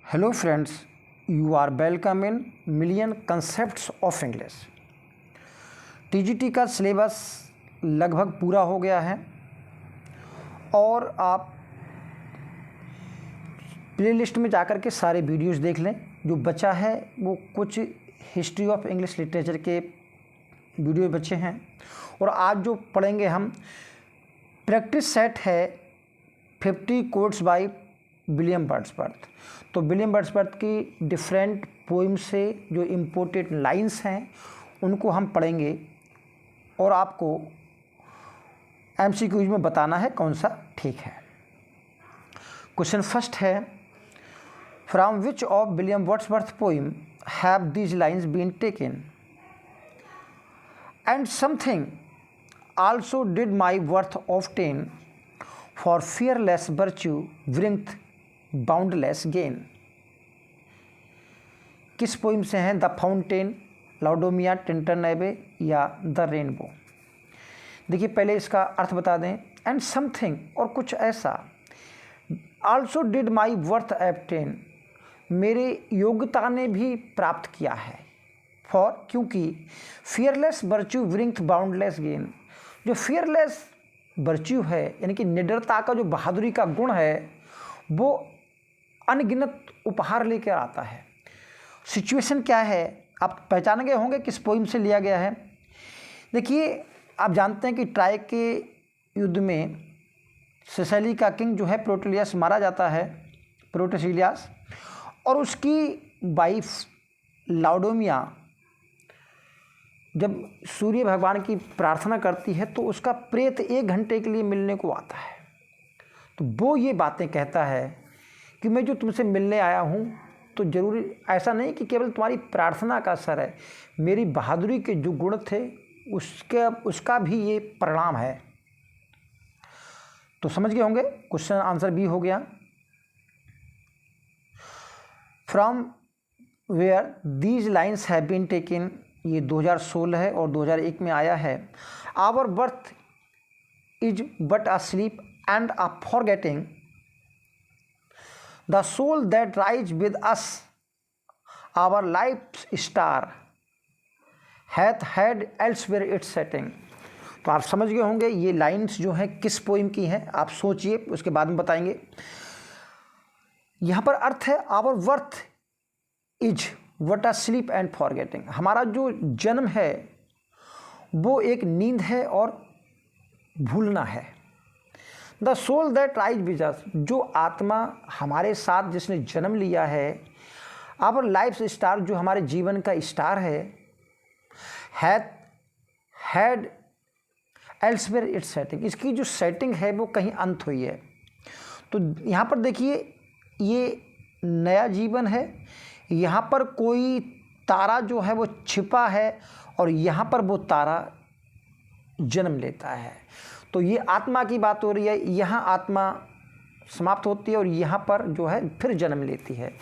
Hello friends, you are welcome in Million Concepts of English। TGT का syllabus लगभग पूरा हो गया है और आप प्लेलिस्ट में जाकर के सारे वीडियोस देख लें। जो बचा है वो कुछ हिस्ट्री ऑफ इंग्लिश लिटरेचर के वीडियो बचे हैं और आज जो पढ़ेंगे हम प्रैक्टिस सेट है 50 कोट्स बाय विलियम वर्ड्सवर्थ। तो विलियम वर्ड्सवर्थ की डिफरेंट पोइम से जो इम्पोर्टेंट लाइंस हैं उनको हम पढ़ेंगे और आपको एमसीक्यूज में बताना है कौन सा ठीक है। क्वेश्चन फर्स्ट है, from which of William Wordsworth poem have these lines been taken and something also did my worth of 10 for fearless virtue bringeth boundless gain। किस पोइम से हैं? द फाउंटेन, लाउडोमिया, टिंटरनेबे या द रेनबो। देखिए पहले इसका अर्थ बता दें। एंड समथिंग और कुछ ऐसा, आल्सो डिड माई वर्थ एबटेन, मेरे योग्यता ने भी प्राप्त किया है। फॉर क्योंकि फियरलेस वर्च्यू ब्रिंग्थ बाउंडलेस गेन, जो फियरलेस वर्च्यू है यानी कि निडरता का जो बहादुरी का गुण है वो अनगिनत उपहार लेकर आता है। सिचुएशन क्या है आप पहचान गए होंगे किस पोइम से लिया गया है। देखिए आप जानते हैं कि ट्राय के युद्ध में सिसिली का किंग जो है प्रोटेलियस मारा जाता है, प्रोटेसिलियस, और उसकी वाइफ लाउडोमिया जब सूर्य भगवान की प्रार्थना करती है तो उसका प्रेत 1 घंटे के लिए मिलने को आता है। तो वो ये बातें कहता है कि मैं जो तुमसे मिलने आया हूँ तो ज़रूरी ऐसा नहीं कि केवल तुम्हारी प्रार्थना का असर है, मेरी बहादुरी के जो गुण थे उसका भी ये परिणाम है। तो समझ गए होंगे, क्वेश्चन आंसर बी हो गया। From where these lines have been taken, ये 2016 है और 2001 में आया है। Our birth is but a sleep and a forgetting, the soul that rise with us our life star hath had elsewhere its setting. तो आप समझ गए होंगे ये लाइन्स जो हैं किस पोइम की हैं, आप सोचिए उसके बाद में बताएंगे। यहाँ पर अर्थ है our birth is but a sleep and forgetting, हमारा जो जन्म है वो एक नींद है और भूलना है। The soul that rise with us, जो आत्मा हमारे साथ जिसने जन्म लिया है, आवर लाइफ स्टार, जो हमारे जीवन का स्टार है, हैड एल्सवेयर इट्स सेटिंग, इसकी जो सेटिंग है वो कहीं अंत हुई है। तो यहाँ पर देखिए ये नया जीवन है, यहाँ पर कोई तारा जो है वो छिपा है और यहाँ पर वो तारा जन्म लेता है। तो ये आत्मा की बात हो रही है, यहाँ आत्मा समाप्त होती है और यहाँ पर जो है फिर जन्म लेती है।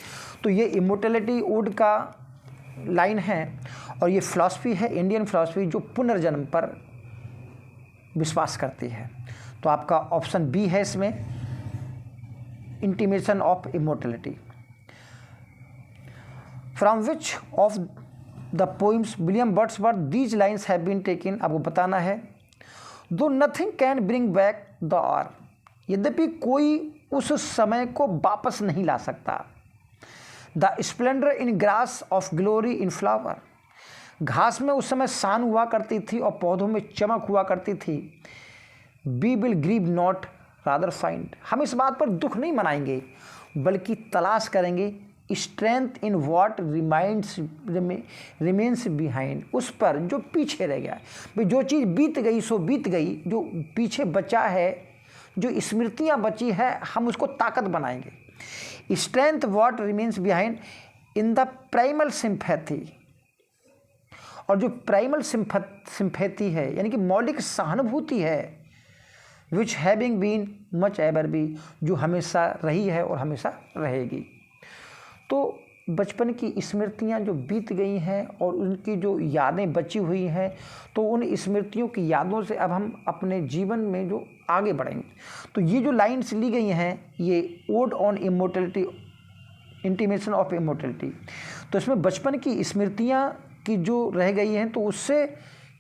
तो ये इमोर्टैलिटी ओड का लाइन है और ये फिलॉसफी है, इंडियन फिलॉसफी, जो पुनर्जन्म पर विश्वास करती है। तो आपका ऑप्शन बी है इसमें, intimation of immortality. From which of the poems William Wordsworth these lines have been taken, आपको बताना है। Though nothing can bring back the hour, यद्यपि कोई उस समय को वापस नहीं ला सकता। The splendour in grass of glory in flower, घास में उस समय शान हुआ करती थी और पौधों में चमक हुआ करती थी। We will grieve not rather find, हम इस बात पर दुख नहीं मनाएंगे बल्कि तलाश करेंगे strength in what remains behind, उस पर जो पीछे रह गया। भाई जो चीज़ बीत गई सो बीत गई, जो पीछे बचा है, जो स्मृतियाँ बची है, हम उसको ताकत बनाएंगे। Strength what remains behind in the primal sympathy, और जो प्राइमल सिंपैथी है यानी कि मौलिक सहानुभूति है, which having been must ever be, जो हमेशा रही है और हमेशा रहेगी। तो बचपन की स्मृतियाँ जो बीत गई हैं और उनकी जो यादें बची हुई हैं, तो उन स्मृतियों की यादों से अब हम अपने जीवन में जो आगे बढ़ेंगे। तो ये जो लाइन्स ली गई हैं ये odd on immortality intimation of immortality. तो इसमें बचपन की स्मृतियाँ की जो रह गई हैं, तो उससे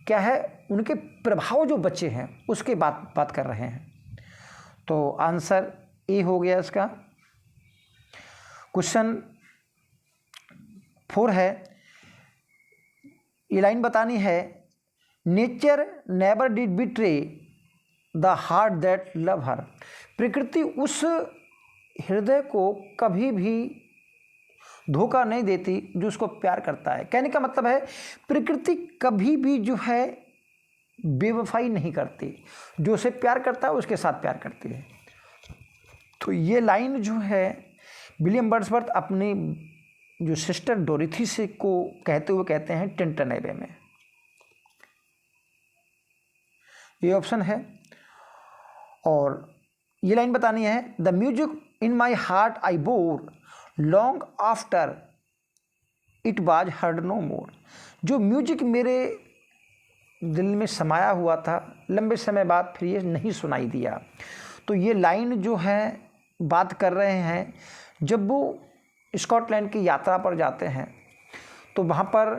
क्या है, उनके प्रभाव जो बच्चे हैं उसके बात कर रहे हैं। तो आंसर ए हो गया इसका। क्वेश्चन 4 है, ये लाइन बतानी है, nature never did betray the heart that love हर। प्रकृति उस हृदय को कभी भी धोखा नहीं देती जो उसको प्यार करता है। कहने का मतलब है प्रकृति कभी भी जो है बेवफाई नहीं करती, जो उसे प्यार करता है उसके साथ प्यार करती है। तो ये लाइन जो है विलियम वर्ड्सवर्थ अपनी जो सिस्टर डोरिथी से को कहते हुए कहते हैं टिंटन एबे में। ये ऑप्शन है। और ये लाइन बतानी है, the music in my heart I bore long after it was heard no more. जो म्यूजिक मेरे दिल में समाया हुआ था, लंबे समय बाद फिर ये नहीं सुनाई दिया। तो ये लाइन जो है बात कर रहे हैं, जब वो स्कॉटलैंड की यात्रा पर जाते हैं तो वहाँ पर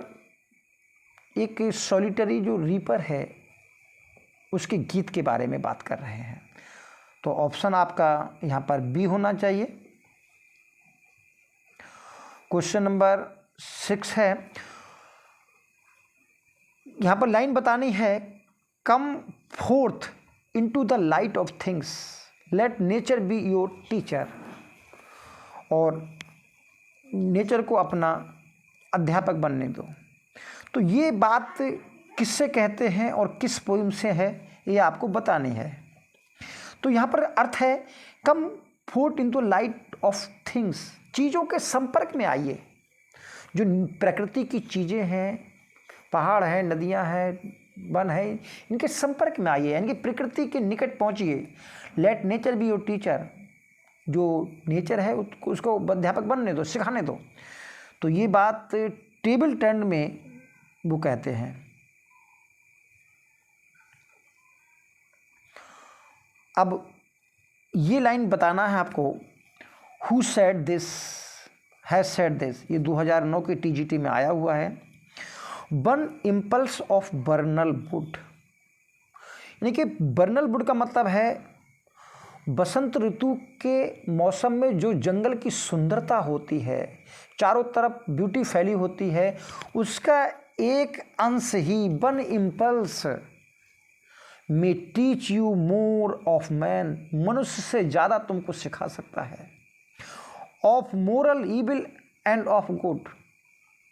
एक सॉलिटरी जो रीपर है उसके गीत के बारे में बात कर रहे हैं। तो ऑप्शन आपका यहाँ पर बी होना चाहिए। क्वेश्चन नंबर 6 है, यहाँ पर लाइन बतानी है, कम fourth into the light of things let nature be your teacher. और नेचर को अपना अध्यापक बनने दो। तो ये बात किससे कहते हैं और किस पोइम से है, ये आपको बतानी है। तो यहाँ पर अर्थ है, कम fourth into light of things, चीज़ों के संपर्क में आइए। जो प्रकृति की चीज़ें हैं, पहाड़ हैं, नदियाँ हैं, वन है, इनके संपर्क में आइए, यानी कि प्रकृति के निकट पहुँचिए। Let nature be your teacher, जो नेचर है उसको अध्यापक बनने दो, सिखाने दो। तो ये बात टेबल टर्न में वो कहते हैं। अब ये लाइन बताना है आपको, who said this has said this, ये 2009 के टीजीटी में आया हुआ है। One impulse of vernal wood, यानी कि बर्नल वुड का मतलब है बसंत ऋतु के मौसम में जो जंगल की सुंदरता होती है, चारों तरफ ब्यूटी फैली होती है, उसका एक अंश ही, one impulse may teach you more of man, मनुष्य से ज़्यादा तुमको सिखा सकता है। Of moral evil and of good,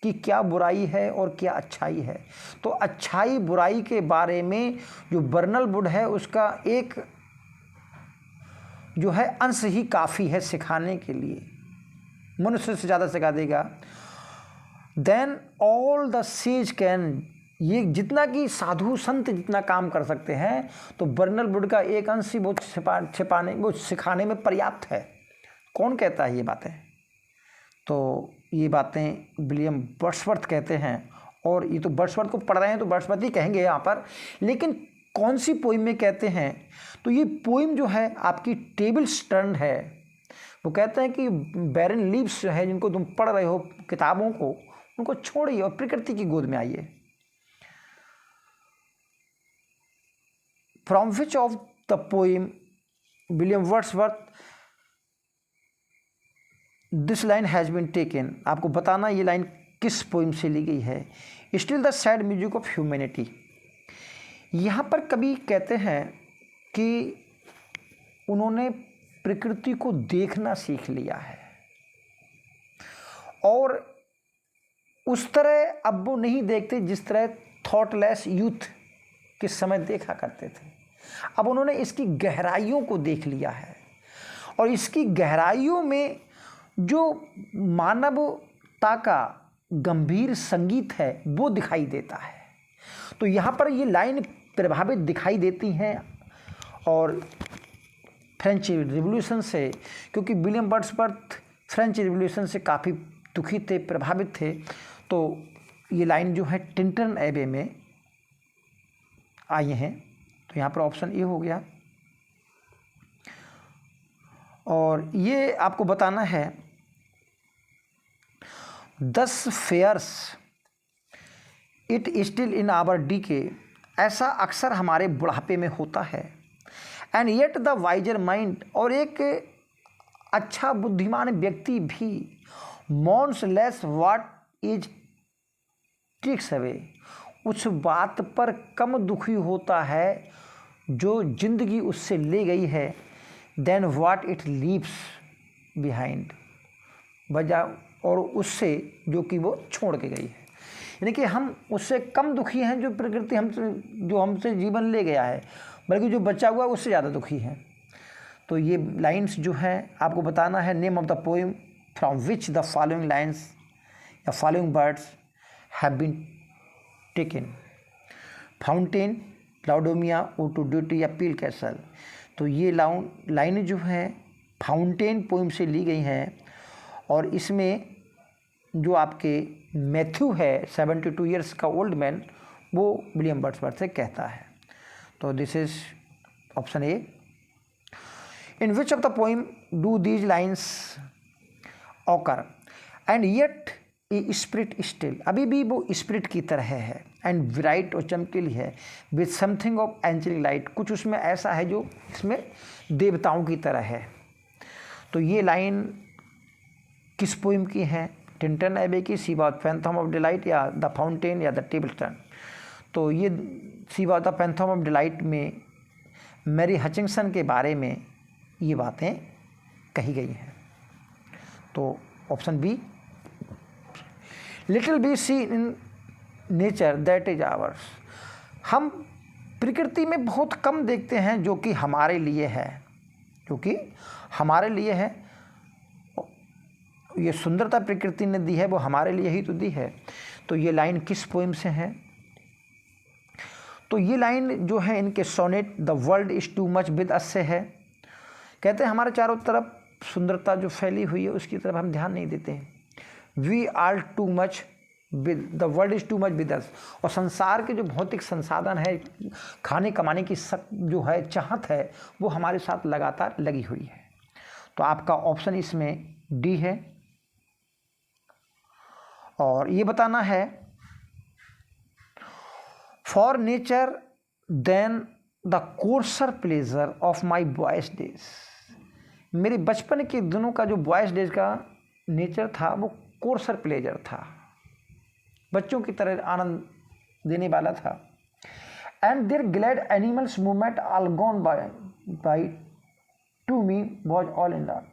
कि क्या बुराई है और क्या अच्छाई है। तो अच्छाई बुराई के बारे में जो बर्नल वुड है उसका एक जो है अंश ही काफ़ी है सिखाने के लिए, मनुष्य से ज़्यादा सिखा देगा। Than all the sages can, ये जितना कि साधु संत जितना काम कर सकते हैं, तो बर्नल वुड का एक अंश ही वो छिपाने वो सिखाने में पर्याप्त है। कौन कहता है ये बातें? तो ये बातें विलियम वर्ड्सवर्थ कहते हैं। और ये तो वर्ड्सवर्थ को पढ़ रहे हैं तो वर्ड्सवर्थ ही कहेंगे यहाँ पर, लेकिन कौन सी पोइम में कहते हैं? तो ये पोइम जो है आपकी टेबल टर्न है। वो कहते हैं कि बैरन लीव्स है जिनको तुम पढ़ रहे हो किताबों को, उनको छोड़िए और प्रकृति की गोद में आइए। From which of the poem William Wordsworth this line has been taken, आपको बताना ये लाइन किस पोइम से ली गई है। Still the sad music of humanity, यहाँ पर कवि कहते हैं कि उन्होंने प्रकृति को देखना सीख लिया है और उस तरह अब वो नहीं देखते जिस तरह थॉटलेस यूथ के समय देखा करते थे। अब उन्होंने इसकी गहराइयों को देख लिया है और इसकी गहराइयों में जो मानवता का गंभीर संगीत है वो दिखाई देता है। तो यहाँ पर ये लाइन प्रभावित दिखाई देती हैं और फ्रेंच रिवॉल्यूशन से, क्योंकि विलियम वर्ड्सवर्थ फ्रेंच रिवॉल्यूशन से काफ़ी दुखी थे, प्रभावित थे। तो ये लाइन जो है टिंटन एबे में आई हैं। तो यहाँ पर ऑप्शन ए हो गया। और ये आपको बताना है 10 fairs it still in our decay, ऐसा अक्सर हमारे बुढ़ापे में होता है। And yet the wiser mind, और एक अच्छा बुद्धिमान व्यक्ति भी mourns less what is takes away, उस बात पर कम दुखी होता है जो जिंदगी उससे ले गई है, than what it leaves behind, बजाय और उससे जो कि वो छोड़ के गई है। यानी कि हम उससे कम दुखी हैं जो प्रकृति हमसे जीवन ले गया है, बल्कि जो बचा हुआ उससे ज़्यादा दुखी है। तो ये लाइंस जो है आपको बताना है name of the poem from which the following lines या following words have been taken. Fountain, Laodamia, ode to duty या पील कैसल। तो ये लाइनें जो हैं फाउंटेन पोएम से ली गई हैं, और इसमें जो आपके मैथ्यू है 72 ईयर्स का ओल्ड मैन, वो विलियम वर्ड्सवर्थ से कहता है। तो this is option A. In which of the poem do these lines occur and yet a spirit still, अभी भी वो स्पिरिट की तरह है, एंड ब्राइट और चमकीली है, with something of angelic light, कुछ उसमें ऐसा है जो इसमें देवताओं की तरह है। तो ये लाइन किस पोएम की है? टिंटन एबे की, she was phantom of delight, या द फाउंटेन, या द टेबल टर्न। तो ये she was the phantom of delight में मैरी हचिंसन के बारे में ये बातें कही गई हैं। तो option B. Little we see in nature that is ours, हम प्रकृति में बहुत कम देखते हैं जो कि हमारे लिए है, जो कि हमारे लिए है। ये सुंदरता प्रकृति ने दी है, वो हमारे लिए ही तो दी है। तो ये लाइन किस पोएम से है? तो ये लाइन जो है इनके sonnet the world is too much with us से है। कहते हैं हमारे चारों तरफ सुंदरता जो फैली हुई है उसकी तरफ हम ध्यान नहीं देते हैं। We are too much with the world is too much with us, और संसार के जो भौतिक संसाधन है, खाने कमाने की जो है चाहत है, वो हमारे साथ लगातार लगी हुई है। तो आपका ऑप्शन इसमें डी है। और ये बताना है for nature then the coarser pleasures of my boyish days, मेरे बचपन के दिनों का जो बॉयज डेज का नेचर था वो कोर्सर प्लेजर था, बच्चों की तरह आनंद देने वाला था। And their glad animal movements all gone by to me was all in love,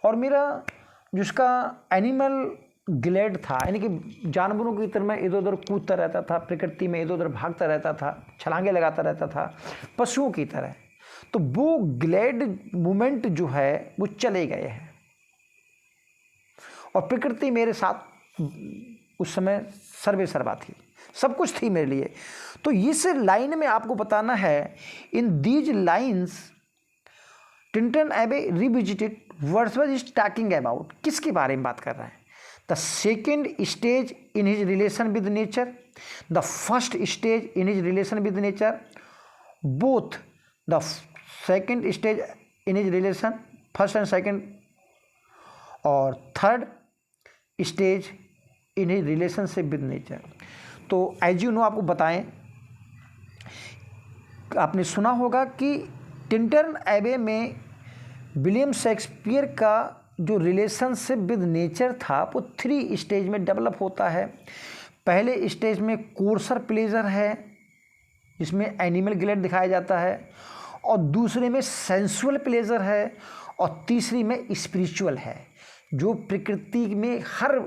और मेरा जिसका एनिमल ग्लैड था, यानी कि जानवरों की तरह मैं इधर उधर कूदता रहता था, प्रकृति में इधर उधर भागता रहता था, छलांगे लगाता रहता था पशुओं की तरह। तो वो ग्लैड मूवमेंट जो है वो चले गए हैं, और प्रकृति मेरे साथ उस समय सर्वे सर्वा थी, सब कुछ थी मेरे लिए। तो इस लाइन में आपको बताना है in these lines Tintern Abbey revisited Wordsworth is talking about, किसके बारे में बात कर रहे हैं? The second stage in his relation with nature, the first stage in his relation with nature, both the second stage in his relation, first and second, और third stage in his relationship with nature. तो as you know आपको बताएं, आपने सुना होगा कि Tintern एबे में विलियम शेक्सपियर का जो रिलेशनशिप विद नेचर था वो 3 स्टेज में डेवलप होता है। पहले स्टेज में कोर्सर प्लेजर है जिसमें एनिमल ग्लैड दिखाया जाता है, और दूसरे में सेंसुअल प्लेजर है, और तीसरी में स्पिरिचुअल है जो प्रकृति में हर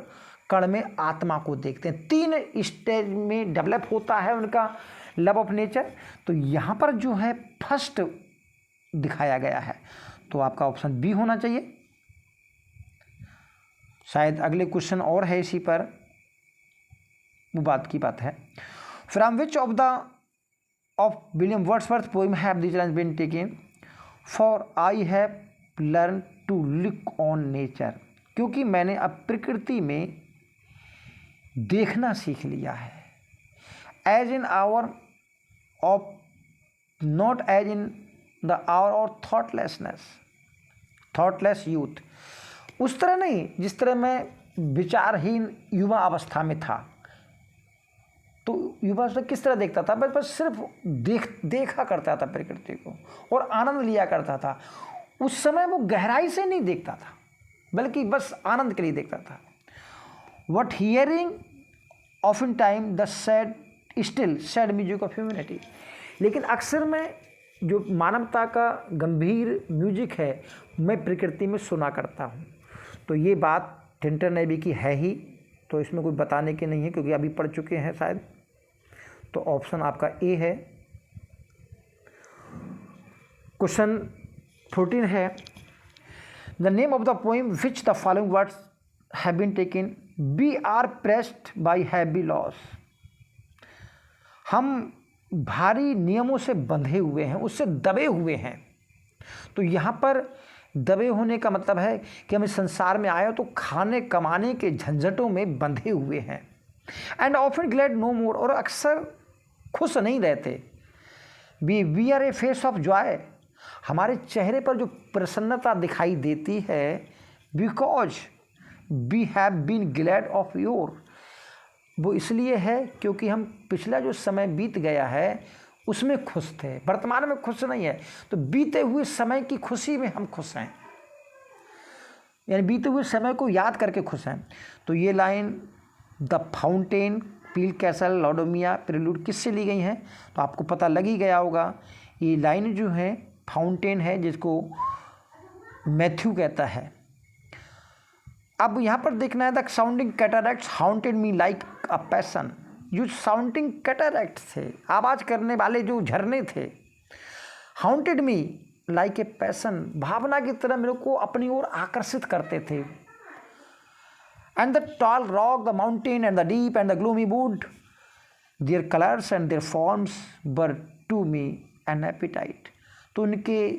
कण में आत्मा को देखते हैं। 3 स्टेज में डेवलप होता है उनका लव ऑफ नेचर। तो यहाँ पर जो है फर्स्ट दिखाया गया है, तो आपका ऑप्शन बी होना चाहिए। शायद अगले क्वेश्चन और है इसी पर, वो बात की बात है। From which of William Wordsworth poem have these lines been taken? For I have learn to look on nature, क्योंकि मैंने अब प्रकृति में देखना सीख लिया है। As in hour of not as in the hour of thoughtless youth, उस तरह नहीं जिस तरह मैं विचारहीन युवा अवस्था में था, तो युवा अवस्था किस तरह देखता था? बस सिर्फ देखा करता था प्रकृति को और आनंद लिया करता था। उस समय वो गहराई से नहीं देखता था, बल्कि बस आनंद के लिए देखता था। What hearing of in time the sad still sad music of humanity. लेकिन अक्सर मैं जो मानवता का गंभीर म्यूजिक है मैं प्रकृति में सुना करता हूँ। तो ये बात टिंटर नेबी की है ही, तो इसमें कोई बताने के नहीं है क्योंकि अभी पढ़ चुके हैं शायद। तो ऑप्शन आपका ए है। क्वेश्चन 14 है, the name of the poem which the following words have been taken, we are pressed by heavy laws. हम भारी नियमों से बंधे हुए हैं, उससे दबे हुए हैं। तो यहाँ पर दबे होने का मतलब है कि हम इस संसार में आए तो खाने कमाने के झंझटों में बंधे हुए हैं। And often glad no more, और अक्सर खुश नहीं रहते। We are a face of joy, हमारे चेहरे पर जो प्रसन्नता दिखाई देती है, because we have been glad of yore, वो इसलिए है क्योंकि हम पिछला जो समय बीत गया है उसमें खुश थे, वर्तमान में खुश नहीं है। तो बीते हुए समय की खुशी में हम खुश हैं, यानी बीते हुए समय को याद करके खुश हैं। तो ये line the fountain, Peele Castle, Laodamia, prelude किससे ली गई हैं? तो आपको पता लग ही गया होगा। ये लाइन जो है फाउंटेन है, जिसको मैथ्यू कहता है। अब यहाँ पर देखना है, the sounding cataracts haunted me like a passion. जो साउंडिंग कैटरैक्ट थे, आवाज़ करने वाले जो झरने थे, haunted me like a passion, भावना की तरह मेरे को अपनी ओर आकर्षित करते थे। And the tall rock, the mountain and the deep and the gloomy wood, their colours and their forms were to me an appetite. तो उनके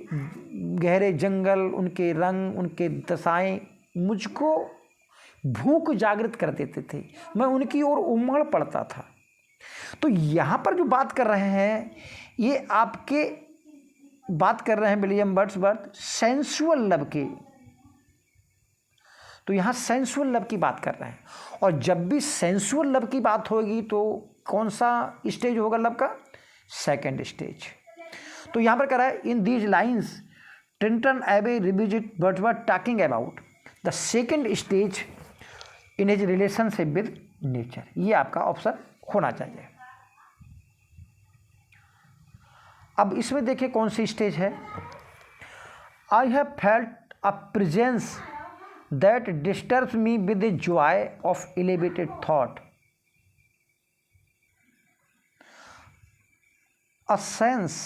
गहरे जंगल, उनके रंग, उनके दशाएं मुझको भूख जागृत कर देते थे, मैं उनकी ओर उमड़ पड़ता था। तो यहाँ पर जो बात कर रहे हैं, ये आपके बात कर रहे हैं विलियम वर्ड्सवर्थ सेंसुअल लव की। तो यहाँ सेंसुअल लव की बात कर रहे हैं, और जब भी सेंसुअल लव की बात होगी तो कौन सा स्टेज होगा लव का? Second stage. तो यहाँ पर कह रहा है, इन दीज लाइन्स टिंटन एबे revisit Wordsworth talking about the second stage in his relationship with nature. ये आपका ऑप्शन होना चाहिए। अब इसमें देखिए कौन सी स्टेज है। I have felt a presence that disturbs me with the joy of elevated thought, a sense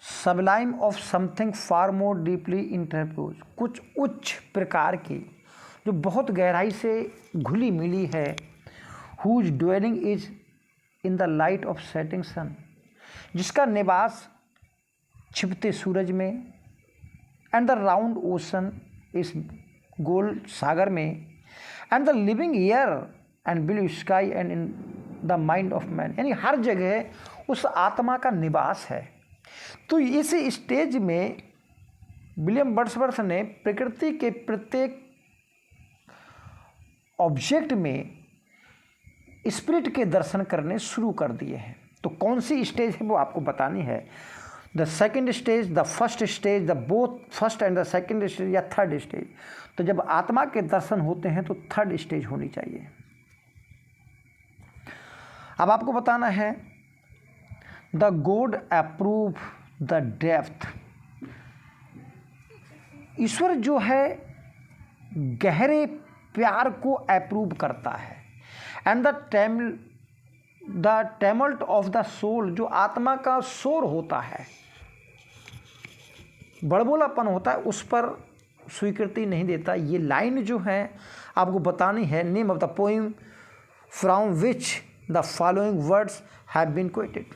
sublime of something far more deeply interfused. कुछ उच्च प्रकार की जो बहुत गहराई से घुली मिली है। Whose dwelling is in the light of setting sun, जिसका निवास छिपते सूरज में, एंड द राउंड ओशन, इस गोल सागर में, and the living air and blue sky and in the mind of man, यानी हर जगह उस आत्मा का निवास है। तो इस स्टेज में विलियम वर्ड्सवर्थ ने प्रकृति के प्रत्येक ऑब्जेक्ट में स्पिरिट के दर्शन करने शुरू कर दिए हैं। तो कौन सी स्टेज है वो आपको बतानी है। The second stage, the first stage, the both first and the second stage, या थर्ड स्टेज। तो जब आत्मा के दर्शन होते हैं तो थर्ड स्टेज होनी चाहिए। अब आपको बताना है, the god approve the depth. ईश्वर जो है गहरे प्यार को अप्रूव करता है। And the tumult of the soul, जो आत्मा का शोर होता है, बड़बोलापन होता है, उस पर स्वीकृति नहीं देता। ये लाइन जो है आपको बतानी है, name of the poem from which the following words have been quoted.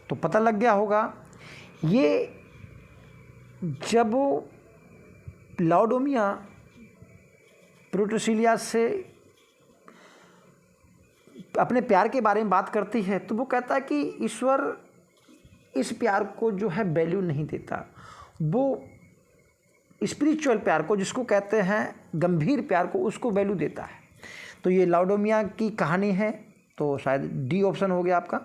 तो पता लग गया होगा। ये जब लाउडोमिया प्रोटोसिलिया से अपने प्यार के बारे में बात करती है तो वो कहता है कि ईश्वर इस प्यार को जो है वैल्यू नहीं देता, वो स्पिरिचुअल प्यार को, जिसको कहते हैं गंभीर प्यार को, उसको वैल्यू देता है। तो ये लाउडोमिया की कहानी है, तो शायद डी ऑप्शन हो गया आपका।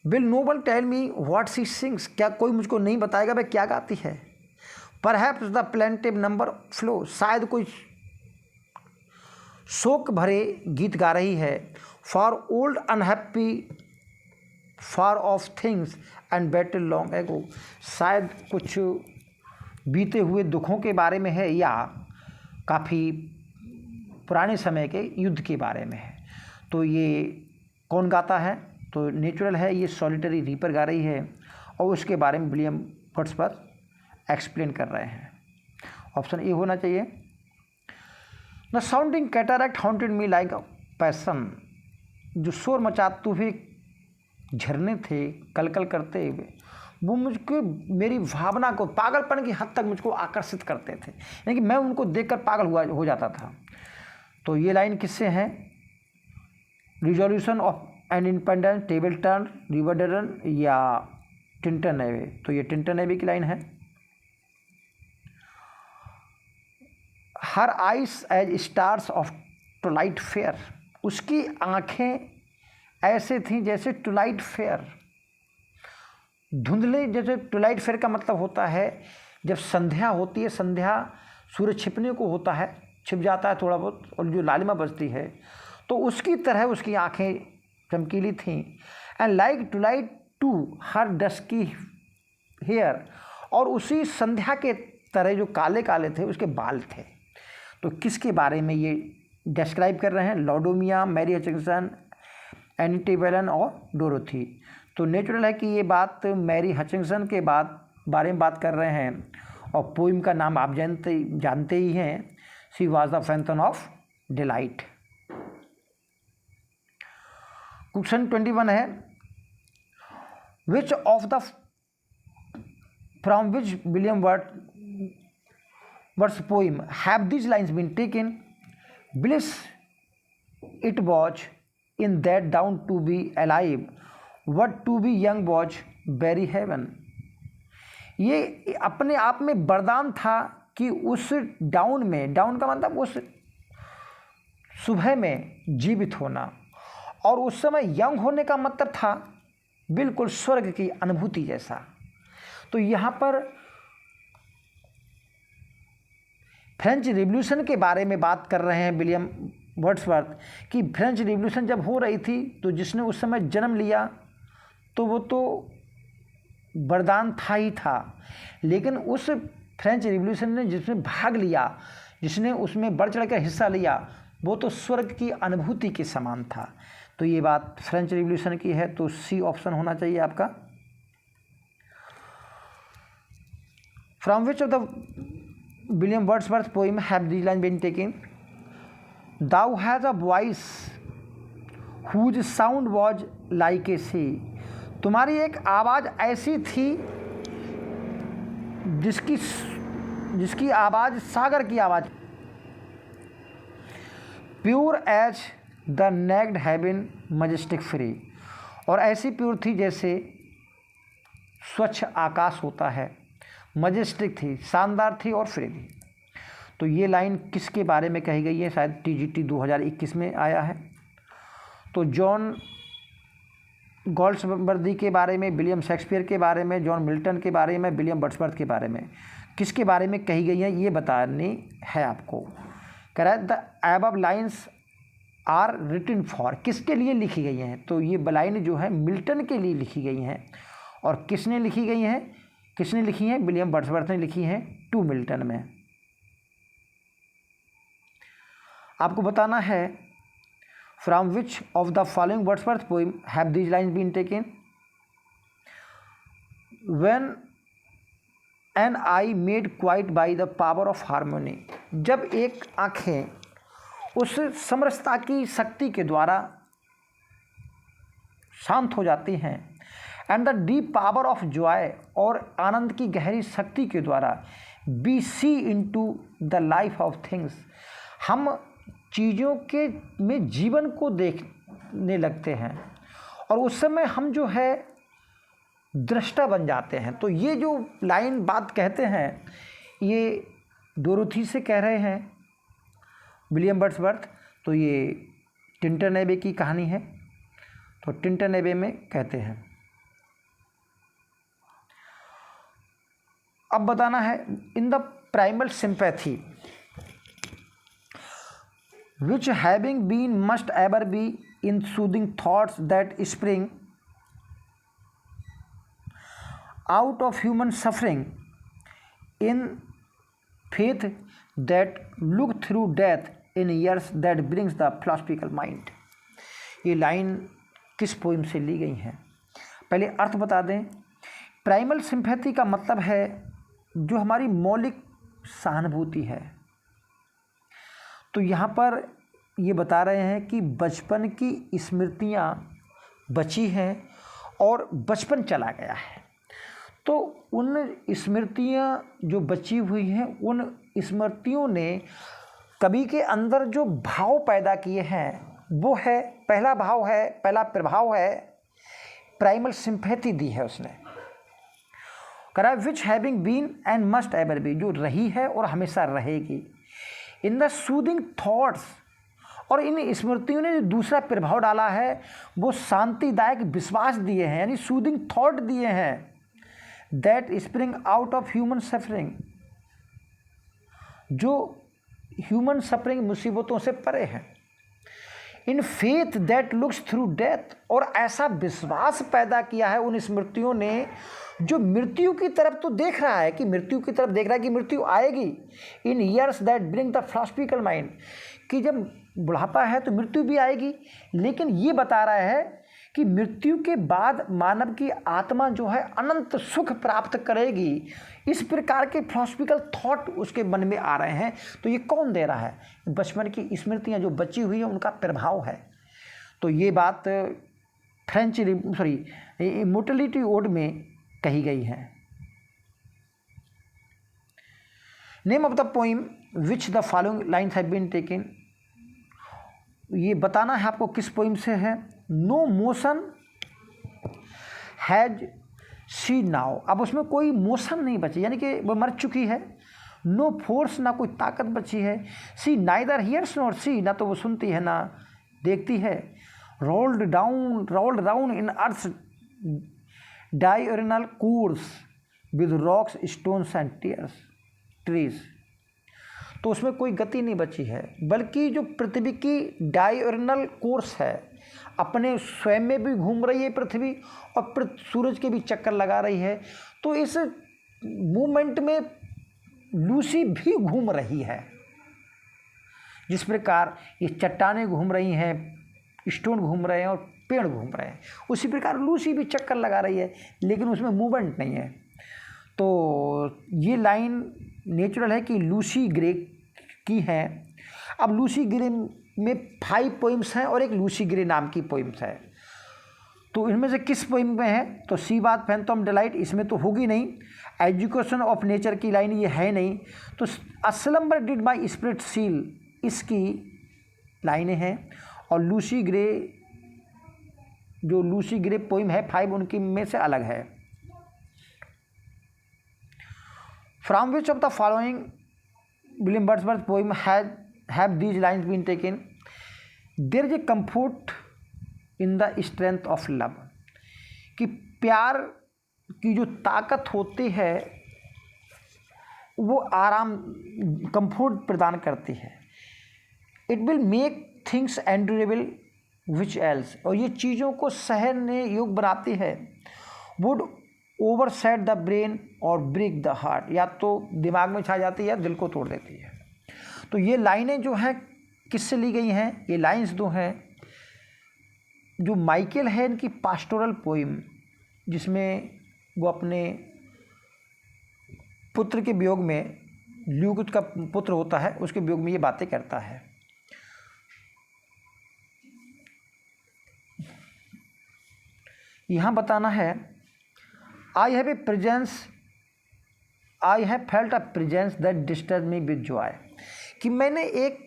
विल नोबल tell me what she sings, क्या कोई मुझको नहीं बताएगा वह क्या गाती है। Perhaps the plaintive numbers flow, शायद कोई शोक भरे गीत गा रही है। For old unhappy far off things and battles long ago, शायद कुछ बीते हुए दुखों के बारे में है या काफ़ी पुराने समय के युद्ध के बारे में है। तो ये कौन गाता है, तो नेचुरल है, ये सॉलिटरी रीपर गा रही है और उसके बारे में विलियम वर्ड्सवर्थ एक्सप्लेन कर रहे हैं। ऑप्शन ए होना चाहिए। The sounding cataract haunted me like a passion, जो शोर मचाते हुए झरने थे कलकल करते हुए, वो मुझको मेरी भावना को पागलपन की हद तक मुझको आकर्षित करते थे, यानी कि मैं उनको देखकर पागल हो जाता था। तो ये लाइन किससे है? Resolution of an independence, table turn, river Duddon या टिंटन एवे, तो ये टिंटन एवे की लाइन है। Her eyes as stars of twilight fair, उसकी आंखें ऐसे थीं जैसे टुलाइट फेयर, धुंधले जैसे। टुलाइट फेयर का मतलब होता है जब संध्या होती है, संध्या सूरज छिपने को होता है, छिप जाता है थोड़ा बहुत और जो लालिमा बजती है, तो उसकी तरह उसकी आंखें चमकीली थीं। And like twilight too her dusky hair, और उसी संध्या के तरह जो काले काले थे उसके बाल थे। तो किसके बारे में ये डिस्क्राइब कर रहे हैं? लाउडोमिया, मैरी हचिंसन, एनी टेबलन और डोरोथी। तो नेचुरल है कि ये बात मैरी हचिंसन के बारे में बात कर रहे हैं। और पोइम का नाम आप जानते ही हैं, she was the phantom of delight. Question 21 है, which of the from which William Words poem have these lines been taken? Bliss it was in that dawn to be alive, but to be young was very heaven. ये अपने आप में वरदान था कि उस down में, डाउन का मतलब उस सुबह में जीवित होना, और उस समय यंग होने का मतलब था बिल्कुल स्वर्ग की अनुभूति जैसा। तो यहाँ पर फ्रेंच रिवॉल्यूशन के बारे में बात कर रहे हैं विलियम वर्ड्सवर्थ कि फ्रेंच रिवॉल्यूशन जब हो रही थी तो जिसने उस समय जन्म लिया तो वो तो वरदान था ही था, लेकिन उस फ्रेंच रिवॉल्यूशन ने जिसमें भाग लिया, जिसने उसमें बढ़ चढ़ कर हिस्सा लिया, वो तो स्वर्ग की अनुभूति के समान था। तो ये बात फ्रेंच रिवॉल्यूशन की है, तो सी ऑप्शन होना चाहिए आपका। From which of the William Wordsworth poem have these line been taken? Thou has a voice whose sound was like a sea, तुम्हारी एक आवाज़ ऐसी थी जिसकी आवाज़ सागर की आवाज़। Pure as the naked heaven majestic free, और ऐसी प्योर थी जैसे स्वच्छ आकाश होता है, मजेस्टिक थी, शानदार थी और फ्री थी। तो ये लाइन किसके बारे में कही गई है? शायद टीजीटी 2021 में आया है। तो जॉन गॉल्सवर्दी के बारे में, विलियम शेक्सपियर के बारे में, जॉन मिल्टन के बारे में, विलियम वर्ड्सवर्थ के बारे में, किसके बारे में कही गई है ये बतानी है आपको। कह रहा है the above lines are written for, किसके लिए लिखी गई हैं? तो ये लाइन जो है मिल्टन के लिए लिखी गई हैं। और किसने लिखी गई हैं? किसने लिखी हैं? विलियम वर्ड्सवर्थ ने लिखी हैं टू मिल्टन में। आपको बताना है from which of the following Wordsworth poem have these lines been taken? When an eye made quiet by the power of harmony, जब एक आँखें उस समरसता की शक्ति के द्वारा शांत हो जाती हैं, and the deep power of joy, और आनंद की गहरी शक्ति के द्वारा, we see into the life of things, हम चीज़ों के में जीवन को देखने लगते हैं। और उस समय हम जो है दृष्टा बन जाते हैं। तो ये जो लाइन बात कहते हैं ये डोरोथी से कह रहे हैं विलियम वर्ड्सवर्थ। तो ये टिंटन एबे की कहानी है। तो टिंटन एबे में कहते हैं। अब बताना है in the primal sympathy which having been must ever be in soothing thoughts that spring out of human suffering, in faith that look through death, in years that brings the philosophical mind। ये line किस poem से ली गई हैं? पहले अर्थ बता दें। Primal sympathy का मतलब है जो हमारी मौलिक सहानुभूति है। तो यहाँ पर ये बता रहे हैं कि बचपन की स्मृतियाँ बची हैं और बचपन चला गया है। तो उन स्मृतियाँ जो बची हुई हैं उन स्मृतियों ने कवि के अंदर जो भाव पैदा किए हैं वो है, पहला भाव है, पहला प्रभाव है प्राइमल सिंपैथी दी है उसने। कह रहा है which having been and must ever be, जो रही है और हमेशा रहेगी। इन द सूदिंग थॉट्स, और इन स्मृतियों ने जो दूसरा प्रभाव डाला है वो शांतिदायक विश्वास दिए हैं, यानी सूदिंग थॉट दिए हैं। That spring out of human suffering, जो ह्यूमन सफरिंग मुसीबतों से परे हैं। In faith that looks through death, और ऐसा विश्वास पैदा किया है उन स्मृतियों ने जो मृत्यु की तरफ तो देख रहा है, कि मृत्यु की तरफ देख रहा है कि मृत्यु आएगी। इन years that bring the philosophical mind, कि जब बुढ़ापा है तो मृत्यु भी आएगी, लेकिन ये बता रहा है कि मृत्यु के बाद मानव की आत्मा जो है अनंत सुख प्राप्त करेगी। इस प्रकार के फिलॉसफिकल थॉट उसके मन में आ रहे हैं। तो ये कौन दे रहा है? बचपन की स्मृतियाँ जो बची हुई हैं उनका प्रभाव है। तो ये बात फ्रेंच इमोर्टलिटी ओड में कही गई है। Name of the poem which the following lines have been taken, ये बताना है आपको किस पोइम से है। No motion has she now, अब उसमें कोई मोशन नहीं बची, यानी कि वो मर चुकी है। नो फोर्स, ना कोई ताकत बची है। She neither hears nor sees, ना तो वो सुनती है ना देखती है। Rolled down in earth diurnal course with rocks stones and trees, तो उसमें कोई गति नहीं बची है, बल्कि जो पृथ्वी की डायरेनल कोर्स है अपने स्वयं में भी घूम रही है पृथ्वी, और सूरज के भी चक्कर लगा रही है। तो इस मूवमेंट में लूसी भी घूम रही है। जिस प्रकार ये चट्टानें घूम रही हैं, स्टोन घूम रहे हैं और पेड़ घूम रहे हैं, उसी प्रकार लूसी भी चक्कर लगा रही है, लेकिन उसमें मूवमेंट नहीं है। तो ये लाइन नेचुरल है कि लूसी ग्रे की है। अब लूसी ग्रे में 5 पोइम्स हैं और एक लूसी ग्रे नाम की पोइम्स है। तो इनमें से किस पोइम में है? तो सी बात फैंटम डिलाइट इसमें तो होगी नहीं। एजुकेशन ऑफ नेचर की लाइन ये है नहीं। तो असलम्बर डिड माई स्पिरिट सील, इसकी लाइनें हैं। और लूसी ग्रे, जो लूसी ग्रे पोइम है 5 उनकी में से अलग है। From which of the following William Wordsworth poem have these lines been taken? There is a comfort in the strength of love, कि प्यार की जो ताकत होती है वो आराम, कंफर्ट प्रदान करती है। It will make things endurable which else, और ये चीज़ों को सहने योग्य बनाती है। Would overset the brain और break the heart, या तो दिमाग में छा जाती है या दिल को तोड़ देती है। तो ये लाइनें जो हैं किससे ली गई हैं? ये लाइंस दो हैं जो माइकल है इनकी पास्टोरल पोइम, जिसमें वो अपने पुत्र के वियोग में, ल्यूक का पुत्र होता है, उसके वियोग में ये बातें करता है। यहाँ बताना है I have felt a presence that disturb me with Joy, कि मैंने एक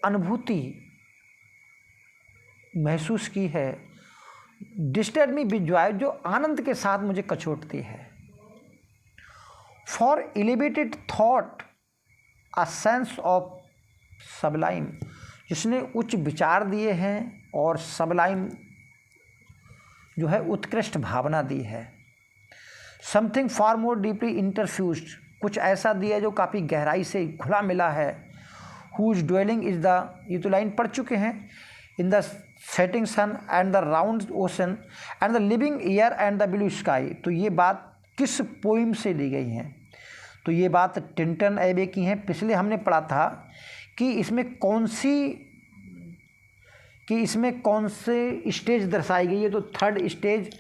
अनुभूति महसूस की है डिस्टर्ब मी विद जॉय, जो आनंद के साथ मुझे कचोटती है। For elevated thought a sense of Sublime, जिसने उच्च विचार दिए हैं और सबलाइम जो है उत्कृष्ट भावना दी है। समथिंग फार मोर डीपली इंटरफ्यूज्ड, कुछ ऐसा दिया है जो काफ़ी गहराई से घुला मिला है। हुज ड्वेलिंग इज द, ये तो लाइन पढ़ चुके हैं, in the setting sun and the round ocean and the living air and the blue sky. तो ये बात किस पोइम से ली गई है? तो ये बात टिंटन एबे की है। पिछले हमने पढ़ा था कि इसमें कौन से स्टेज दर्शाई गई है। तो third stage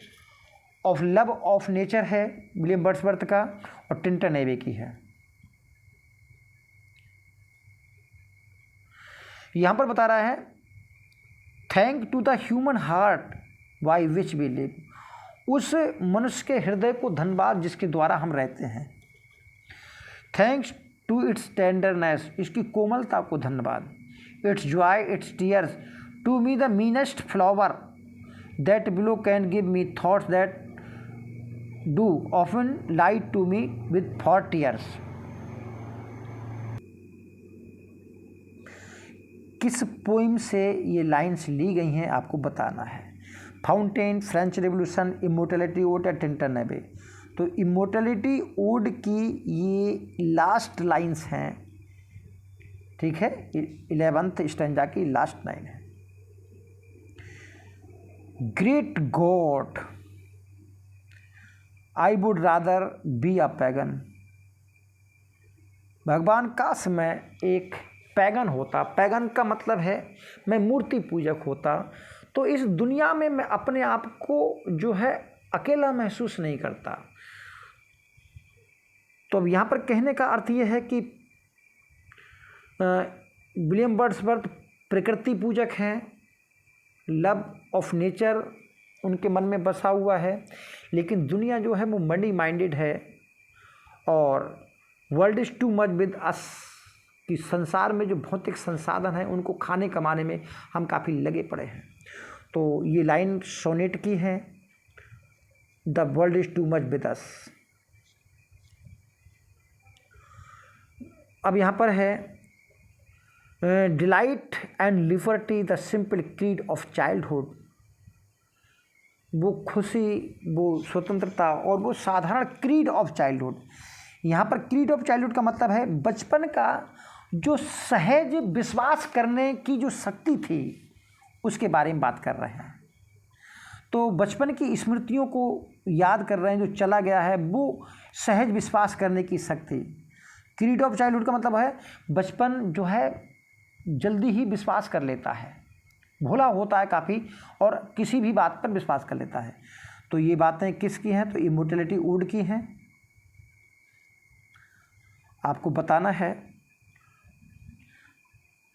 of love of nature है विलियम वर्ड्सवर्थ का, और टिंटन एबे की है। यहाँ पर बता रहा है thank to the human heart by which we live, उस मनुष्य के हृदय को धन्यवाद जिसके द्वारा हम रहते हैं। थैंक्स टू इट्स टेंडरनेस, इसकी कोमलता को धन्यवाद। Its joy its tears, to me the meanest flower that below can give me thoughts that do often light to me with for tears. किस पोइम से ये लाइन्स ली गई हैं आपको बताना है। Fountain, French revolution, immortality ode या टिंटन एबे। तो इमोर्टलिटी ओड की ये लास्ट लाइन्स हैं, ठीक है, 11th स्टैंजा की लास्ट लाइन है। Great God I would rather be a pagan, भगवान काश मैं एक पैगन होता। पैगन का मतलब है मैं मूर्ति पूजक होता, तो इस दुनिया में मैं अपने आप को जो है अकेला महसूस नहीं करता। तो अब यहाँ पर कहने का अर्थ ये है कि विलियम वर्ड्सवर्थ प्रकृति पूजक हैं, लव ऑफ नेचर उनके मन में बसा हुआ है, लेकिन दुनिया जो है वो मनी माइंडेड है और world is to much with अस, कि संसार में जो भौतिक संसाधन हैं उनको खाने कमाने में हम काफ़ी लगे पड़े हैं। तो ये लाइन सोनेट की है, the world is to much with अस। अब यहाँ पर है delight and liberty the simple creed of childhood, वो खुशी, वो स्वतंत्रता और वो साधारण क्रीड ऑफ चाइल्डहुड। यहाँ पर क्रीड ऑफ चाइल्डहुड का मतलब है बचपन का जो सहज विश्वास करने की जो शक्ति थी उसके बारे में बात कर रहे हैं। तो बचपन की स्मृतियों को याद कर रहे हैं, जो चला गया है, वो सहज विश्वास करने की शक्ति। क्रीड ऑफ चाइल्डहुड का मतलब है बचपन जो है जल्दी ही विश्वास कर लेता है, भोला होता है काफ़ी और किसी भी बात पर विश्वास कर लेता है। तो ये बातें किसकी हैं? तो इमोर्टलिटी वुड की हैं। आपको बताना है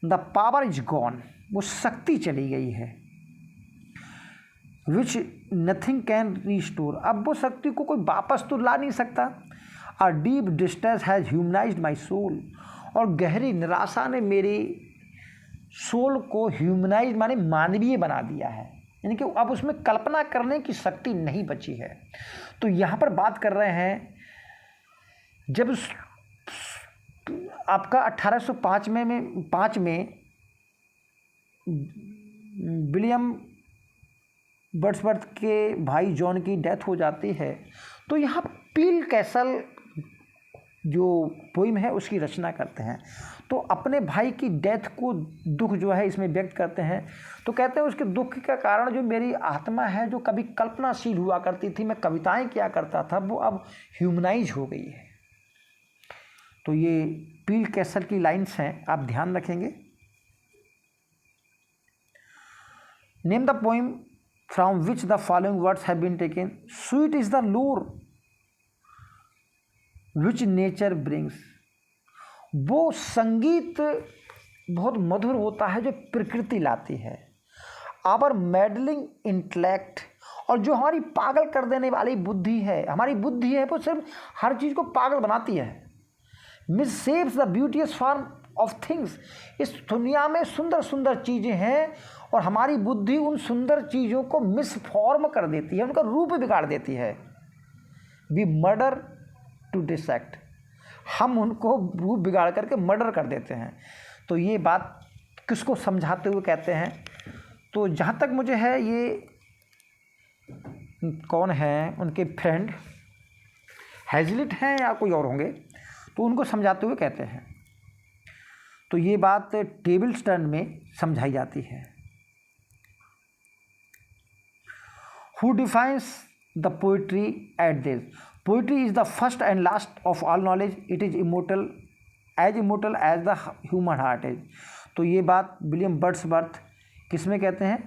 द पावर इज गॉन, वो शक्ति चली गई है। विच नथिंग कैन रिस्टोर, अब वो शक्ति को कोई वापस तो ला नहीं सकता। A deep distress has humanized my soul, और गहरी निराशा ने मेरी सोल को ह्यूमनाइज माने मानवीय बना दिया है, यानी कि अब उसमें कल्पना करने की शक्ति नहीं बची है। तो यहाँ पर बात कर रहे हैं जब आपका 1805 में विलियम वर्ड्सवर्थ के भाई जॉन की डेथ हो जाती है, तो यहाँ पील कैसल जो पोइम है उसकी रचना करते हैं। तो अपने भाई की डेथ को दुख जो है इसमें व्यक्त करते हैं। तो कहते हैं उसके दुख का कारण जो मेरी आत्मा है, जो कभी कल्पनाशील हुआ करती थी, मैं कविताएं किया करता था, वो अब ह्यूमनाइज हो गई है। तो ये पील कैसल की लाइन्स हैं, आप ध्यान रखेंगे। Name the poem from which the following words have been taken. Sweet is the lure which nature brings, वो संगीत बहुत मधुर होता है जो प्रकृति लाती है। आवर मेडलिंग इंटेलेक्ट, और जो हमारी पागल कर देने वाली बुद्धि है, हमारी बुद्धि है वो सिर्फ हर चीज़ को पागल बनाती है। Miss saves the ब्यूटियस form of things, इस दुनिया में सुंदर सुंदर चीज़ें हैं और हमारी बुद्धि उन सुंदर चीज़ों को मिसफॉर्म कर देती है, उनका रूप बिगाड़ देती है। वी मर्डर टू डिसेक्ट, हम उनको रूप बिगाड़ करके मर्डर कर देते हैं। तो ये बात किसको समझाते हुए कहते हैं? तो जहाँ तक मुझे है, ये कौन है उनके फ्रेंड, हैजलिट हैं या कोई और होंगे, तो उनको समझाते हुए कहते हैं। तो ये बात टेबलस्टर्न में समझाई जाती है। Who defines the poetry at this, poetry is the first and last of all knowledge, it is immortal as the human heart is. तो ये बात विलियम वर्ड्सवर्थ किस में कहते हैं?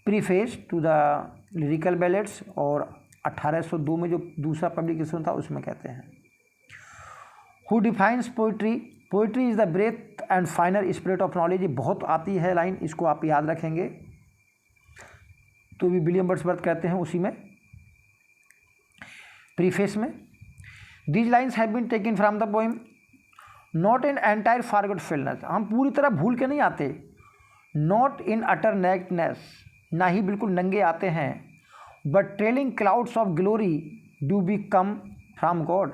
Preface to the lyrical ballads, और 1802 में जो दूसरा पब्लिकेशन था उसमें कहते हैं। Who defines poetry, poetry is the breath and finer spirit of knowledge. ये बहुत आती है लाइन, इसको आप याद रखेंगे। तो भी विलियम वर्ड्सवर्थ कहते हैं उसी में प्रीफेस में, these lines have been taken from the poem not in entire forgetfulness, हम पूरी तरह भूल के नहीं आते, नॉट इन अटर नेकनेस, ना ही बिल्कुल नंगे आते हैं, but trailing clouds of glory do we come from God,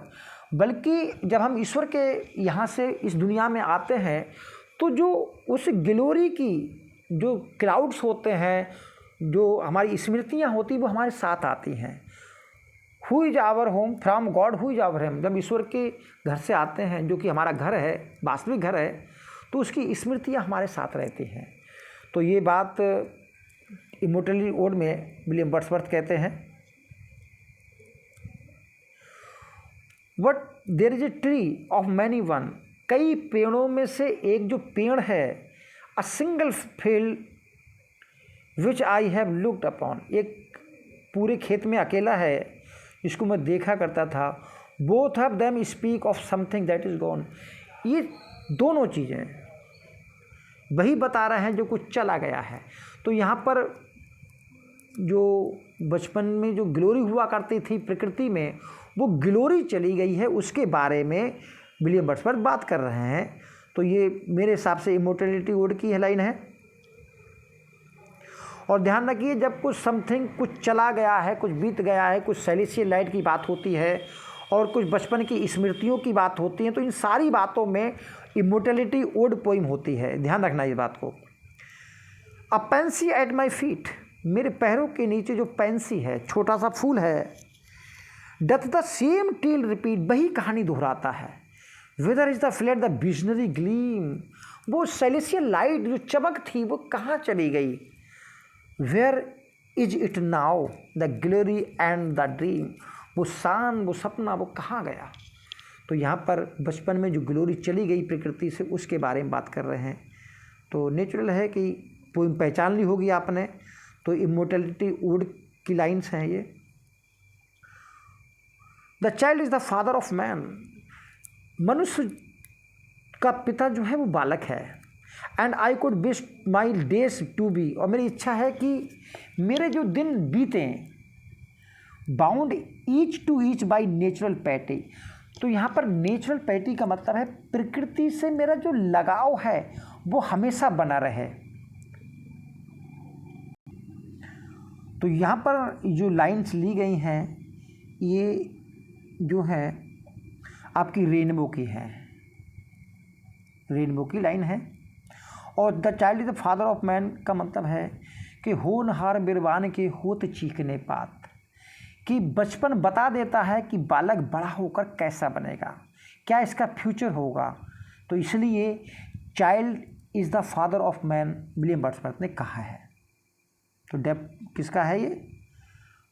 बल्कि जब हम ईश्वर के यहाँ से इस दुनिया में आते हैं तो जो उस ग्लोरी की जो क्लाउड्स होते हैं, जो हमारी स्मृतियाँ होती वो हमारे साथ आती हैं। Who is our home from God, who is our home, जब ईश्वर के घर से आते हैं जो कि हमारा घर है, वास्तविक घर है, तो उसकी स्मृतियाँ हमारे साथ रहती हैं। तो ये बात इमोर्टलिटी ओड में विलियम वर्ड्सवर्थ कहते हैं। But there is a tree of many one, कई पेड़ों में से एक जो पेड़ है, a single field which I have looked upon, एक पूरे खेत में अकेला है जिसको मैं देखा करता था, both of them speak of something that is gone, ये दोनों चीज़ें वही बता रहे हैं जो कुछ चला गया है। तो यहाँ पर जो बचपन में जो ग्लोरी हुआ करती थी प्रकृति में, वो ग्लोरी चली गई है, उसके बारे में विलियम वर्ड्सवर्थ बात कर रहे हैं। तो ये मेरे हिसाब से इमोर्टलिटी ओड की लाइन है। और ध्यान रखिए, जब कुछ समथिंग कुछ चला गया है, कुछ बीत गया है, कुछ सेलेस्टियल लाइट की बात होती है और कुछ बचपन की स्मृतियों की बात होती है, तो इन सारी बातों में इमोर्टलिटी ओड पोइम होती है। ध्यान रखना इस बात को। अ पेंसी एट माई फीट, मेरे पैरों के नीचे जो पेंसी है, छोटा सा फूल है, doth the same tale repeat, वही कहानी दोहराता है, whither is the fled the visionary gleam, वो सेलेस्टियल लाइट जो चमक थी वो कहाँ चली गई, where is it now the glory and the dream, वो शान, वो सपना, वो कहाँ गया। तो यहाँ पर बचपन में जो ग्लोरी चली गई प्रकृति से, उसके बारे में बात कर रहे हैं। तो नेचुरल है कि पोइम पहचान ली होगी आपने। तो इमोर्टलिटी ओड की लाइन्स हैं ये। The child is the father of man, मनुष्य का पिता जो है वो बालक है। And I could wish my days to be, और मेरी इच्छा है कि मेरे जो दिन बीतें, bound each to each by natural piety. तो यहाँ पर नेचुरल पैटी का मतलब है प्रकृति से मेरा जो लगाव है वो हमेशा बना रहे। तो यहाँ पर जो लाइन्स ली गई हैं ये जो है आपकी रेनबो की है, रेनबो की लाइन है। और the child is the father of man का मतलब है कि होनहार बिरबान के होत चीखने पात, कि बचपन बता देता है कि बालक बड़ा होकर कैसा बनेगा, क्या इसका फ्यूचर होगा। तो इसलिए child is the father of man William Wordsworth ने कहा है। तो डेप किसका है ये?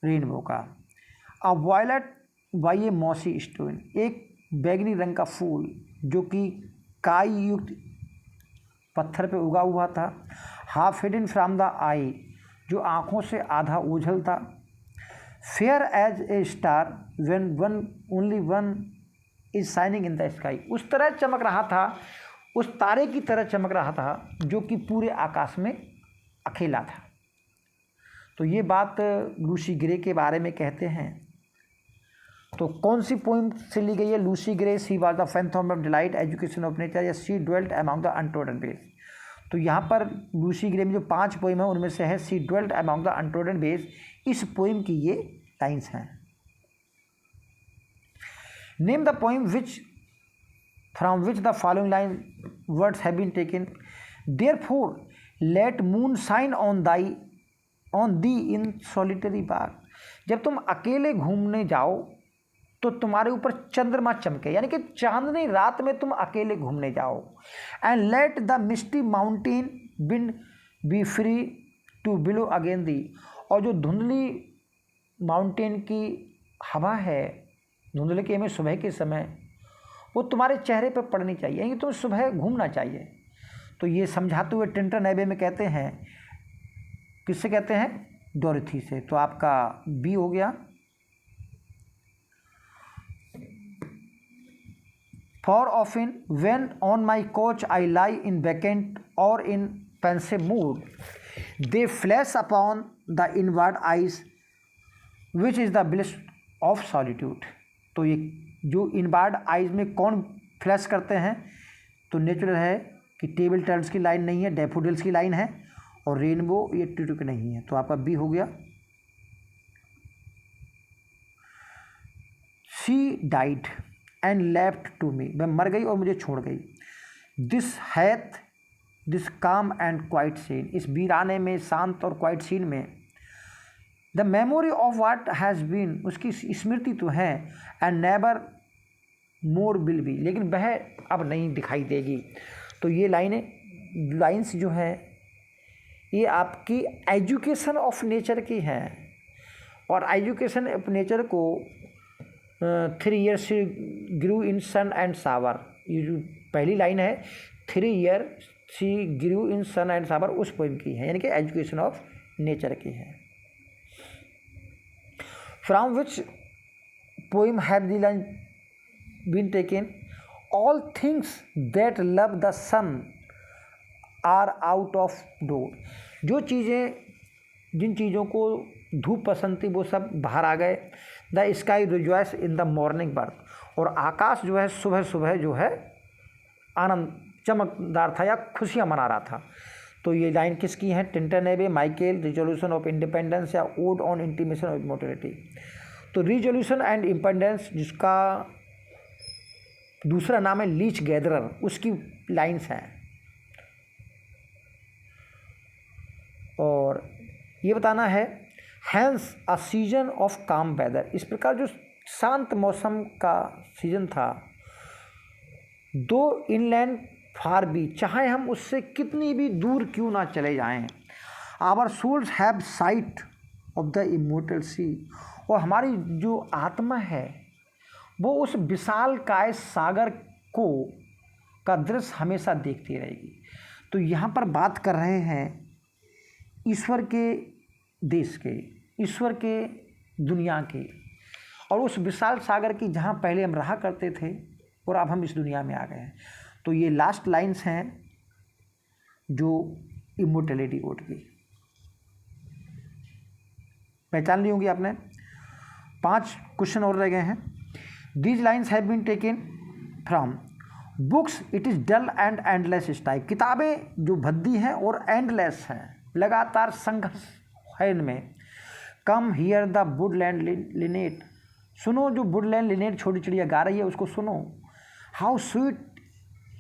रेनबो का। A violet by a mossy stone, एक बैगनी रंग का फूल जो कि काई युक्त पत्थर पे उगा हुआ था। Half hidden from the eye, जो आँखों से आधा ओझल था। Fair as a star when one only one is shining in the sky, उस तरह चमक रहा था, उस तारे की तरह चमक रहा था जो कि पूरे आकाश में अकेला था। तो ये बात लूसी ग्रे के बारे में कहते हैं। तो कौन सी पोइम से ली गई है? Lucy Gray, she was the phantom of delight, education of nature, या she dwelt among the untrodden place. तो यहाँ पर लूसी ग्रे में जो 5 पोइम है उनमें से है she dwelt among the untrodden ways. इस पोइम की ये लाइन्स हैं। Name the poem which from which the following line words have been taken. Therefore let moon shine on thee in solitary park. जब तुम अकेले घूमने जाओ तो तुम्हारे ऊपर चंद्रमा चमके, यानी कि चांदनी रात में तुम अकेले घूमने जाओ। And let the misty mountain wind be free to blow again thee. और जो धुंधली माउंटेन की हवा है, धुंधले के में सुबह के समय, वो तुम्हारे चेहरे पर पड़नी चाहिए, यानी तुम्हें सुबह घूमना चाहिए। तो ये समझाते हुए टिंटन एबे में कहते हैं, किससे कहते हैं? डोरथी से। तो आपका बी हो गया। For often when on my couch I lie in vacant or in pensive mood they flash upon the inward eyes which is the bliss of solitude. तो ये जो इनवर्ड आइज में कौन फ्लैश करते हैं? तो नेचुरल है कि टेबल टर्न्स की लाइन नहीं है, डैफोडिल्स की लाइन है, और रेनबो ये ट्यूटुक नहीं है। तो आपका बी हो गया। She died and left to me. मैं मर गई और मुझे छोड़ गई। This heath this calm and quiet scene. इस वीराने में, शांत और क्वाइट सीन में, the memory of what has been, उसकी स्मृति तो है, and never more will be, लेकिन वह अब नहीं दिखाई देगी। तो ये लाइन्स जो है ये आपकी एजुकेशन ऑफ नेचर की हैं। और एजुकेशन ऑफ नेचर को 3 years Guru in sun and सावर, ये जो पहली लाइन है 3 years she grew in sun and shower, उस पोइम की है, यानी कि एजुकेशन ऑफ नेचर की है। From which poem have the line been taken. All things that love the sun are out of door. जो चीज़ें, जिन चीज़ों को धूप पसंद थी वो सब बाहर आ गए। The sky rejoice in the morning birth. और आकाश जो है सुबह सुबह जो है आनंद चमकदार था या खुशियाँ मना रहा था। तो ये लाइन किसकी है? टिंटन एबे, माइकेल, रिजोल्यूशन ऑफ इंडिपेंडेंस या odd on intimation of immortality. तो रिजोल्यूशन एंड इंडिपेंडेंस, जिसका दूसरा नाम है लीच गैदरर, उसकी लाइन्स हैं। और ये बताना है हैंस अ सीजन ऑफ काम वेदर। इस प्रकार जो शांत मौसम का सीजन था, दो इनलैंड फार भी, चाहे हम उससे कितनी भी दूर क्यों ना चले जाएं, our souls have sight of the immortal sea. और हमारी जो आत्मा है वो उस विशाल काय सागर को का दृश्य हमेशा देखती रहेगी। तो यहाँ पर बात कर रहे हैं ईश्वर के देश के, ईश्वर के दुनिया के, और उस विशाल सागर की जहाँ पहले हम रहा करते थे और अब हम इस दुनिया में आ गए हैं। तो ये लास्ट लाइन्स हैं जो इमोर्टैलिटी ओड की। पहचान ली होंगी आपने। 5 क्वेश्चन और रह गए हैं। These lines have been taken from books it is dull and endless strife. किताबें जो भद्दी हैं और एंडलेस हैं, लगातार संघर्ष है इनमें। Come here the Woodland Lynette. सुनो जो वुडलैंड लिनेट छोटी चिड़िया गा रही है उसको सुनो। How sweet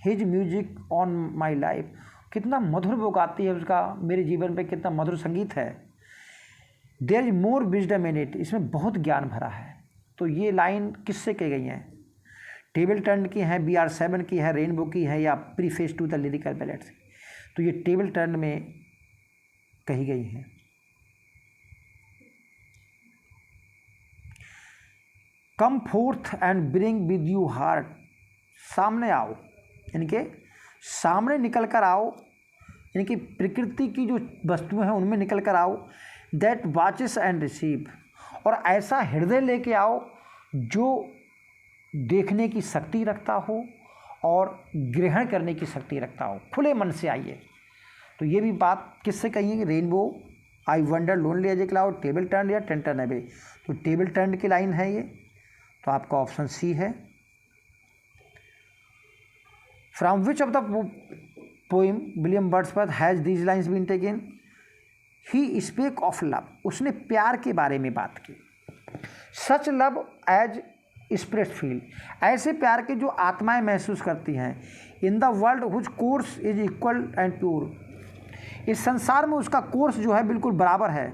his music on my life. कितना मधुर वो गाती है, उसका मेरे जीवन पे कितना मधुर संगीत है। There is more wisdom in it. इसमें बहुत ज्ञान भरा है। तो ये लाइन किससे कही गई हैं? टेबल टर्न की है, BR7 की है, रेनबो की है, या preface to the lyrical ballads. तो ये टेबल टर्न में कही गई हैं। Come forth and bring with you heart. सामने आओ, यानी कि सामने निकल कर आओ, यानी कि प्रकृति की जो वस्तुएं हैं उनमें निकल कर आओ। That watches and receive. और ऐसा हृदय लेके आओ जो देखने की शक्ति रखता हो और ग्रहण करने की शक्ति रखता हो। खुले मन से आइए। तो ये भी बात किससे कही है? Rainbow, I wander, lonely as a cloud, table turn या टिंटन एबे। तो टेबल टर्न की लाइन है ये। तो आपका ऑप्शन सी है। From which of the poem William Wordsworth has these lines been taken? He spake of love, उसने प्यार के बारे में बात की। Such love as spirit feel, ऐसे प्यार के जो आत्माएं महसूस करती हैं। In the world whose course is equal and pure, इस संसार में उसका कोर्स जो है बिल्कुल बराबर है।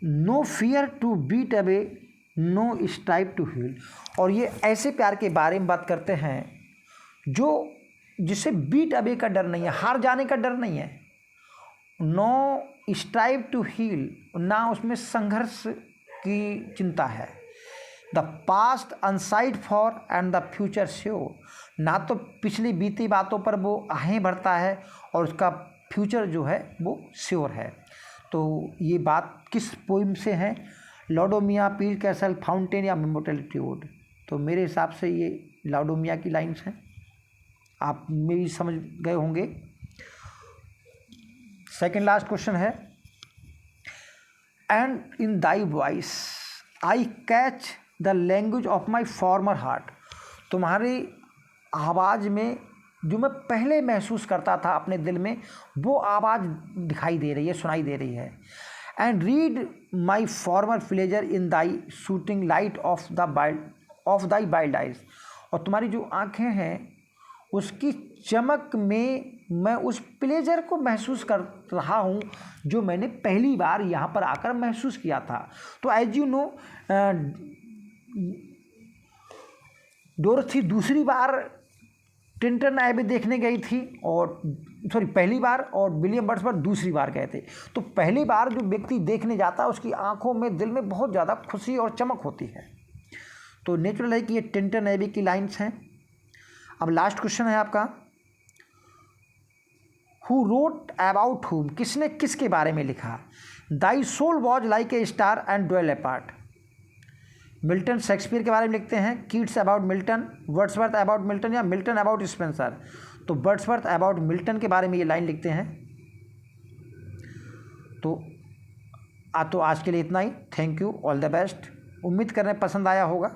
No fear to beat away, no strive to heal, और ये ऐसे प्यार के बारे में बात करते हैं जो जिसे बीट अवे का डर नहीं है, हार जाने का डर नहीं है। नो स्ट्राइव टू हील, ना उसमें संघर्ष की चिंता है। The past onside for and the future sure, ना तो पिछली बीती बातों पर वो आहें भरता है और उसका फ्यूचर जो है वो श्योर है। तो ये बात किस पोइम से है? लॉडोमिया, पीर कैसल, फाउंटेन या इमॉर्टैलिटी ओड? तो मेरे हिसाब से ये लॉडोमिया की लाइन्स हैं, आप मेरी समझ गए होंगे। सेकेंड लास्ट क्वेश्चन है, and in thy voice I catch the language of my farmer heart, तुम्हारी आवाज़ में जो मैं पहले महसूस करता था अपने दिल में, वो आवाज़ दिखाई दे रही है, सुनाई दे रही है। And read my farmer pleasure in Dai shooting light of thy wild eyes, और तुम्हारी जो आँखें हैं उसकी चमक में मैं उस प्लेजर को महसूस कर रहा हूँ जो मैंने पहली बार यहाँ पर आकर महसूस किया था। तो एज यू नो, डोरथी दूसरी बार टिंटन एबे देखने गई थी, और पहली बार, और विलियम वर्ड्सवर्थ दूसरी बार गए थे। तो पहली बार जो व्यक्ति देखने जाता है उसकी आंखों में, दिल में बहुत ज़्यादा खुशी और चमक होती है। तो नेचुरल है कि ये टिंटन एबे की लाइन्स हैं। अब लास्ट क्वेश्चन है आपका, हु रोट अबाउट हुम, किसने किसके बारे में लिखा? Thy soul was like a star and dwell apart. Milton Shakespeare के बारे में लिखते हैं, Keats about Milton, Wordsworth about Milton, या मिल्टन अबाउट स्पेंसर? तो वर्ड्सवर्थ अबाउट मिल्टन के बारे में ये लाइन लिखते हैं। तो आज के लिए इतना ही। Thank you, all the best. उम्मीद कर रहे हैं पसंद आया होगा।